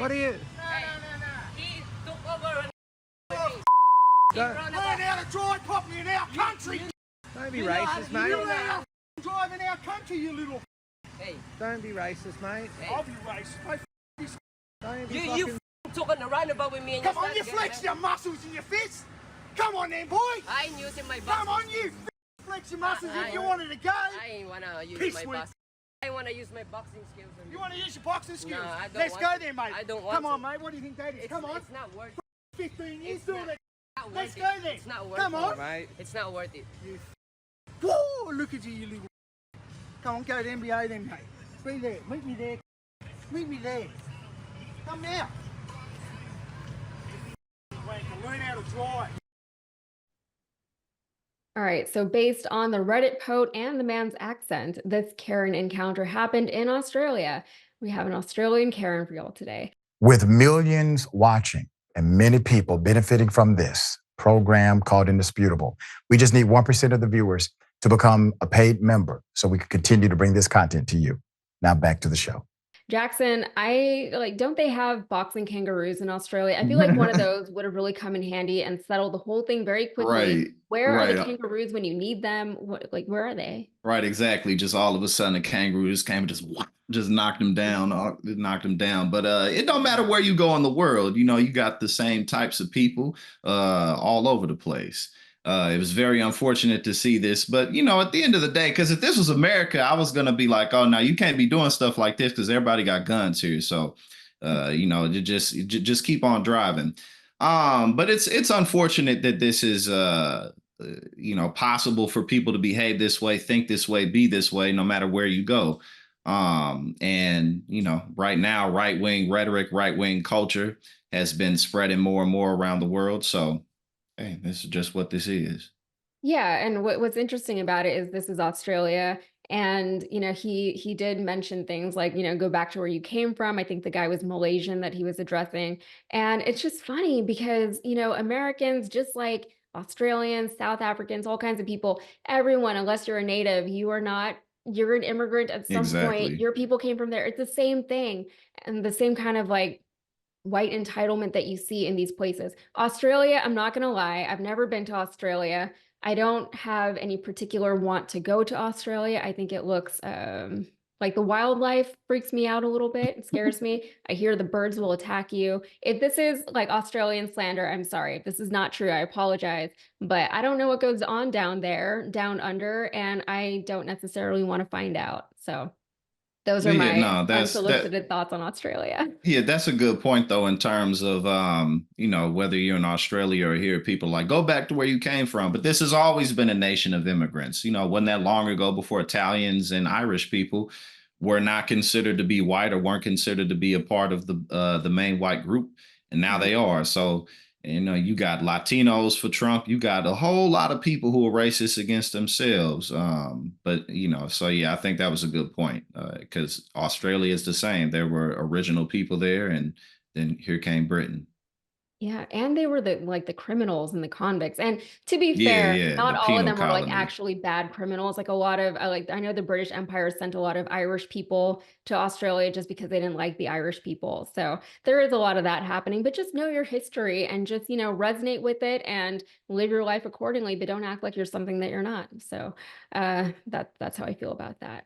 What are you? No. He took over. Don't, Learn how to drive properly in our country. don't be racist, mate. You learn how to drive in our country, you little. Hey, Don't be racist, mate. I'll be racist. Hey, Don't be you fucking... took on the roundabout with me and come on, you flex your muscles in your fists. Come on then, boy. I ain't using my Come box. on, you flex your muscles if you wanted to go. I ain't wanna use Piss my with- box. I wanna use my boxing skills. On You want to use your boxing skills? No, I don't Let's want go to. then, mate. I don't want Come on, to. mate. What do you think that is? Come on. It's not worth 15 years It's doing not- it. not worth Let's it. go then. It's not worth Come it. on. mate. It's not worth it. Whoa, look at you little. Come on, go to NBA then, mate. Be there. Meet me there. Meet me there. Come now. Learn how to drive. All right, so based on the Reddit post and the man's accent, this Karen encounter happened in Australia. We have an Australian Karen for y'all today. With millions watching and many people benefiting from this program called Indisputable, we just need 1% of the viewers to become a paid member so we can continue to bring this content to you. Now back to the show. Jackson, don't they have boxing kangaroos in Australia? I feel like one of those would have really come in handy and settled the whole thing very quickly. Right. Where are the Right. kangaroos when you need them? Where are they? Right, exactly. Just all of a sudden, a kangaroo just came and just knocked him down, knocked him down. But it don't matter where you go in the world. You know, you got the same types of people all over the place. It was very unfortunate to see this, but you know, at the end of the day, because if this was America, I was gonna be like, oh, no, you can't be doing stuff like this because everybody got guns here. So, you know, you just keep on driving. But it's unfortunate that this is you know, possible for people to behave this way, think this way, be this way, no matter where you go. And you know, right now, right-wing rhetoric, right-wing culture has been spreading more and more around the world. So, hey, this is just what this is. Yeah, and what's interesting about it is this is Australia, and you know he did mention things like, you know, go back to where you came from. I think the guy was Malaysian that he was addressing, and it's just funny because, you know, Americans, just like Australians, South Africans, all kinds of people, everyone, unless you're a native, you're an immigrant at some point. Exactly. Your people came from there. It's the same thing, and the same kind of like white entitlement that you see in these places. Australia, I'm not going to lie, I've never been to Australia. I don't have any particular want to go to Australia. I think it looks like the wildlife freaks me out a little bit. It scares me. I hear the birds will attack you. If this is like Australian slander, I'm sorry. If this is not true, I apologize. But I don't know what goes on down there, down under, and I don't necessarily want to find out. So those are Yeah, my no, unsolicited thoughts on Australia. yeah, that's a good point though, in terms of you know, whether you're in Australia or here, people like go back to where you came from. But this has always been a nation of immigrants. You know, wasn't that long ago before Italians and Irish people were not considered to be white or weren't considered to be a part of the main white group, and now they are. So you know, you got Latinos for Trump. You got a whole lot of people who are racist against themselves. But you know, so yeah, I think that was a good point because Australia is the same. There were original people there, and then here came Britain. Yeah, and they were the criminals and the convicts. And to be Yeah, fair, yeah, not the all of penal them were like colony. actually bad criminals. Like a lot of I know the British Empire sent a lot of Irish people to Australia just because they didn't like the Irish people. So there is a lot of that happening, but just know your history and just, you know, resonate with it and live your life accordingly, but don't act like you're something that you're not. So that's how I feel about that.